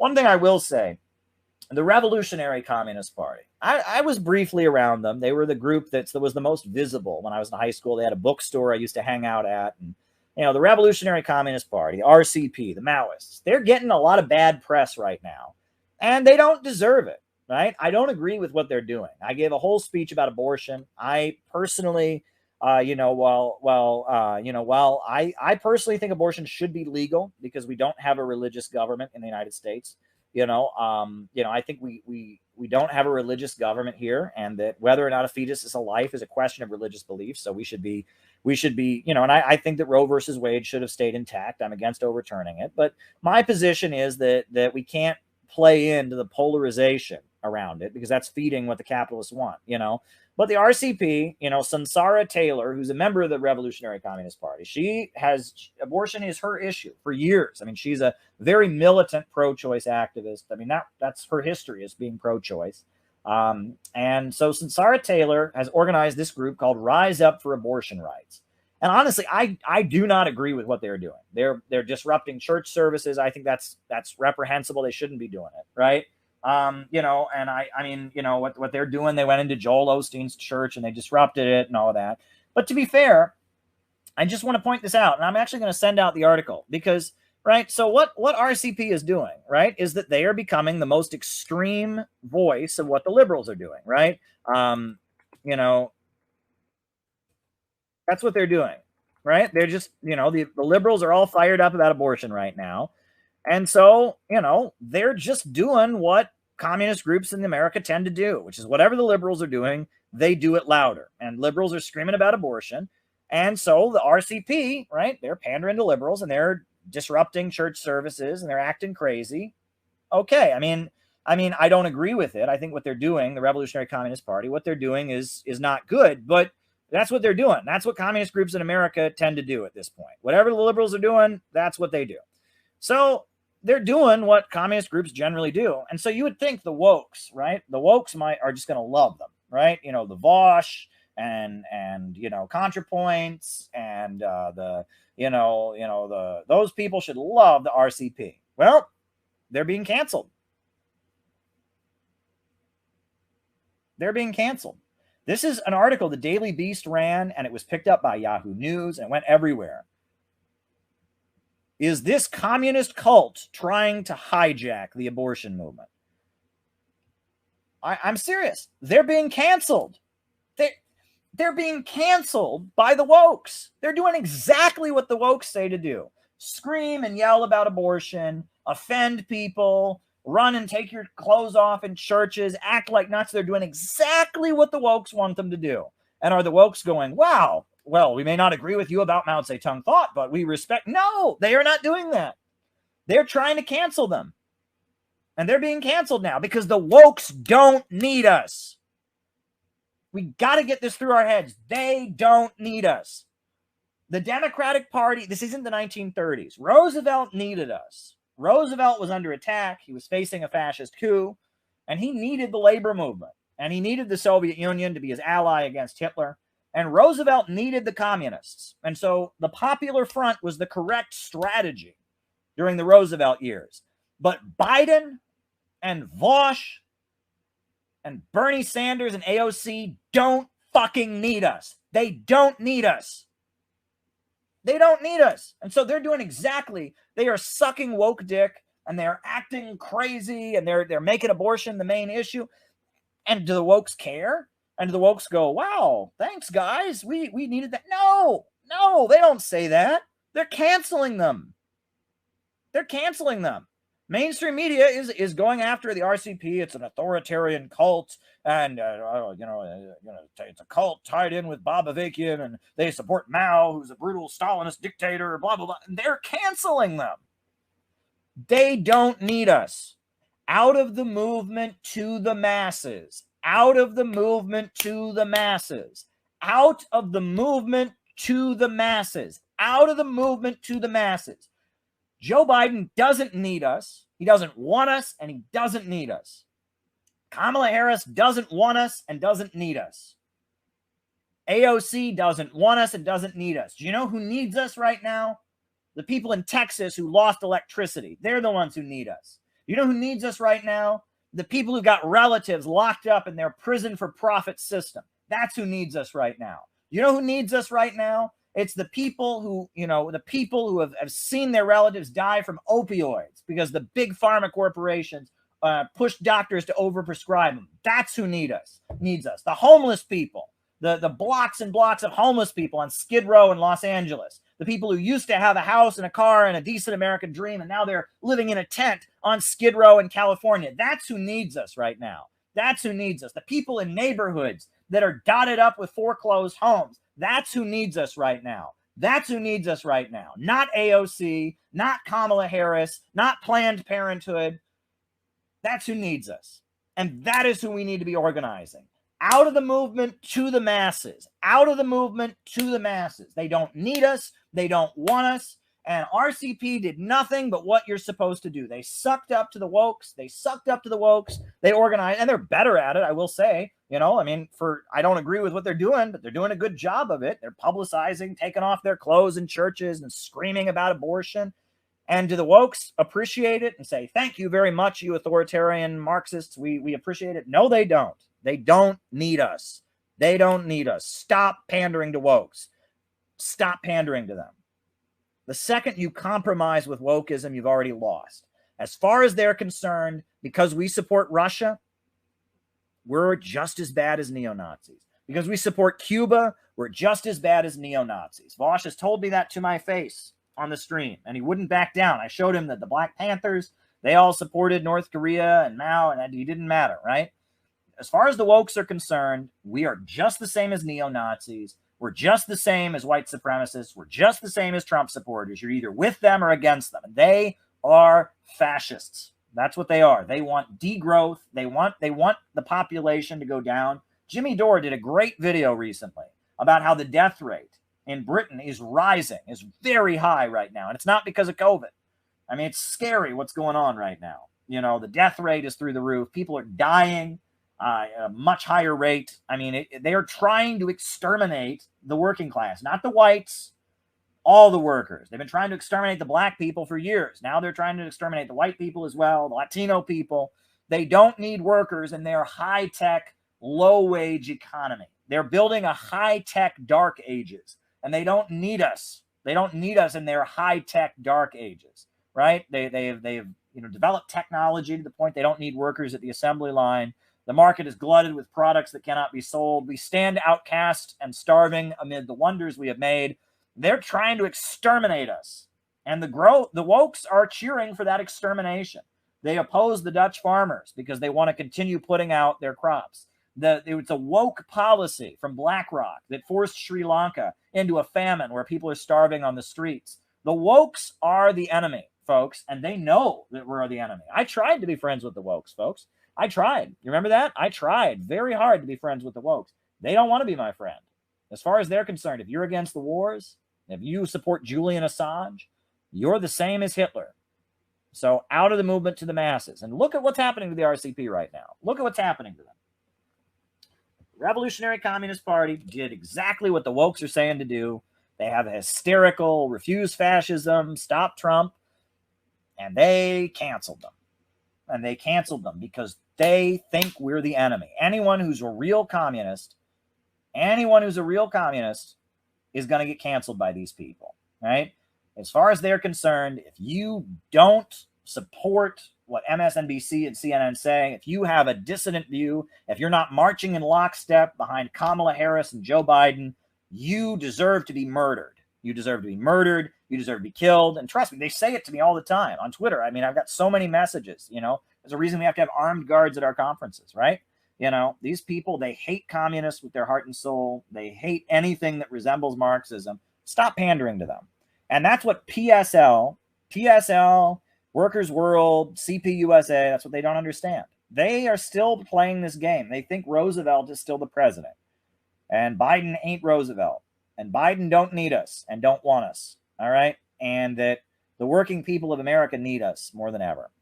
one thing I will say, the Revolutionary Communist Party, I was briefly around them. They were the group that was the most visible when I was in high school. They had a bookstore I used to hang out at. And, the Revolutionary Communist Party, RCP, the Maoists, they're getting a lot of bad press right now. And they don't deserve it, right? I don't agree with what they're doing. I gave a whole speech about abortion. I personally, while I personally think abortion should be legal because we don't have a religious government in the United States. I think we don't have a religious government here, and that whether or not a fetus is a life is a question of religious belief. So we should be, and I think that Roe versus Wade should have stayed intact. I'm against overturning it, but my position is that we can't play into the polarization around it because that's feeding what the capitalists want, But the RCP, Sansara Taylor, who's a member of the Revolutionary Communist Party, abortion is her issue for years. I mean, she's a very militant pro-choice activist. I mean, that's her history as being pro-choice. And so Sansara Taylor has organized this group called Rise Up for Abortion Rights. And honestly, I do not agree with what they're doing. They're disrupting church services. I think that's reprehensible. They shouldn't be doing it, right? And what they're doing, they went into Joel Osteen's church and they disrupted it and all of that. But to be fair, I just want to point this out, and I'm actually going to send out the article because, right, so what RCP is doing, right, is that they are becoming the most extreme voice of what the liberals are doing, right? That's what they're doing, right? They're just, the liberals are all fired up about abortion right now. And so, they're just doing what communist groups in America tend to do, which is whatever the liberals are doing, they do it louder. And liberals are screaming about abortion. And so the RCP, right, they're pandering to liberals and they're disrupting church services and they're acting crazy. Okay, I mean, I don't agree with it. I think what they're doing, the Revolutionary Communist Party, what they're doing is not good, but that's what they're doing. That's what communist groups in America tend to do at this point. Whatever the liberals are doing, that's what they do. So they're doing what communist groups generally do. And so you would think the wokes, right? The wokes are just going to love them, right? The Vosh and ContraPoints and those people should love the RCP. Well, they're being canceled. They're being canceled. This is an article the Daily Beast ran, and it was picked up by Yahoo News and went everywhere. Is this communist cult trying to hijack the abortion movement? I'm serious. They're being canceled. They're being canceled by the wokes. They're doing exactly what the wokes say to do. Scream and yell about abortion, offend people, run and take your clothes off in churches, act like nuts. They're doing exactly what the wokes want them to do. And are the wokes going, wow, well, we may not agree with you about Mao Zedong thought, but we respect. No, they are not doing that. They're trying to cancel them. And they're being canceled now because the wokes don't need us. We got to get this through our heads. They don't need us. The Democratic Party, this isn't the 1930s. Roosevelt needed us. Roosevelt was under attack. He was facing a fascist coup, and he needed the labor movement, and he needed the Soviet Union to be his ally against Hitler, and Roosevelt needed the communists. And so the Popular Front was the correct strategy during the Roosevelt years. But Biden and Vosh and Bernie Sanders and AOC don't fucking need us. They don't need us. They don't need us. And so they're doing exactly, they are sucking woke dick and they're acting crazy and they're making abortion the main issue. And do the wokes care? And do the wokes go, wow, thanks guys. We needed that. No, they don't say that. They're canceling them. They're canceling them. Mainstream media is going after the RCP. It's an authoritarian cult, and it's a cult tied in with Bob Avakian, and they support Mao, who's a brutal Stalinist dictator. Blah blah blah. And they're canceling them. They don't need us. Out of the movement to the masses. Out of the movement to the masses. Out of the movement to the masses. Out of the movement to the masses. Joe Biden doesn't need us. He doesn't want us, and he doesn't need us. Kamala Harris doesn't want us and doesn't need us. AOC doesn't want us and doesn't need us. Do you know who needs us right now? The people in Texas who lost electricity. They're the ones who need us. You know who needs us right now? The people who got relatives locked up in their prison for profit system. That's who needs us right now. You know who needs us right now? It's the people who, the people who have seen their relatives die from opioids because the big pharma corporations push doctors to overprescribe them. That's who needs us. The homeless people, the blocks and blocks of homeless people on Skid Row in Los Angeles. The people who used to have a house and a car and a decent American dream, and now they're living in a tent on Skid Row in California. That's who needs us right now. That's who needs us. The people in neighborhoods that are dotted up with foreclosed homes. That's who needs us right now. That's who needs us right now. Not AOC, not Kamala Harris, not Planned Parenthood. That's who needs us. And that is who we need to be organizing. Out of the movement to the masses. Out of the movement to the masses. They don't need us. They don't want us. And RCP did nothing but what you're supposed to do. They sucked up to the wokes. They organized, and they're better at it, I will say. I don't agree with what they're doing, but they're doing a good job of it. They're publicizing, taking off their clothes in churches and screaming about abortion. And do the wokes appreciate it and say, thank you very much, you authoritarian Marxists. We appreciate it. No, they don't. They don't need us. They don't need us. Stop pandering to wokes. Stop pandering to them. The second you compromise with wokeism, you've already lost. As far as they're concerned, because we support Russia, we're just as bad as neo-Nazis. Because we support Cuba, we're just as bad as neo-Nazis. Vosh has told me that to my face on the stream, and he wouldn't back down. I showed him that the Black Panthers, they all supported North Korea and Mao, and he didn't matter, right? As far as the wokes are concerned, we are just the same as neo-Nazis. We're just the same as white supremacists. We're just the same as Trump supporters. You're either with them or against them. And they are fascists. That's what they are. They want degrowth. They want the population to go down. Jimmy Dore did a great video recently about how the death rate in Britain is rising, is very high right now. And it's not because of COVID. I mean, it's scary what's going on right now. The death rate is through the roof. People are dying at a much higher rate. I mean, they are trying to exterminate the working class, not the whites, all the workers. They've been trying to exterminate the black people for years. Now they're trying to exterminate the white people as well, the Latino people. They don't need workers in their high-tech, low-wage economy. They're building a high-tech dark ages, and they don't need us. They don't need us in their high-tech dark ages, right? They've developed technology to the point they don't need workers at the assembly line. The market is glutted with products that cannot be sold. We stand outcast and starving amid the wonders we have made. They're trying to exterminate us. And the wokes are cheering for that extermination. They oppose the Dutch farmers because they want to continue putting out their crops. It's a woke policy from BlackRock that forced Sri Lanka into a famine where people are starving on the streets. The wokes are the enemy, folks, and they know that we're the enemy. I tried to be friends with the wokes, folks. I tried. You remember that? I tried very hard to be friends with the wokes. They don't want to be my friend. As far as they're concerned, if you're against the wars, if you support Julian Assange, you're the same as Hitler. So out of the movement to the masses. And look at what's happening to the RCP right now. Look at what's happening to them. The Revolutionary Communist Party did exactly what the wokes are saying to do. They have a hysterical, refuse fascism, stop Trump, and they canceled them. And they canceled them because they think we're the enemy. Anyone who's a real communist is going to get canceled by these people, right? As far as they're concerned, if you don't support what MSNBC and CNN say, if you have a dissident view, if you're not marching in lockstep behind Kamala Harris and Joe Biden, you deserve to be murdered. You deserve to be murdered. You deserve to be killed. And trust me, they say it to me all the time on Twitter. I mean, I've got so many messages, There's a reason we have to have armed guards at our conferences, right? These people, they hate communists with their heart and soul. They hate anything that resembles Marxism. Stop pandering to them. And that's what PSL, Workers' World, CPUSA, that's what they don't understand. They are still playing this game. They think Roosevelt is still the president. And Biden ain't Roosevelt. And Biden don't need us and don't want us. All right? And that the working people of America need us more than ever.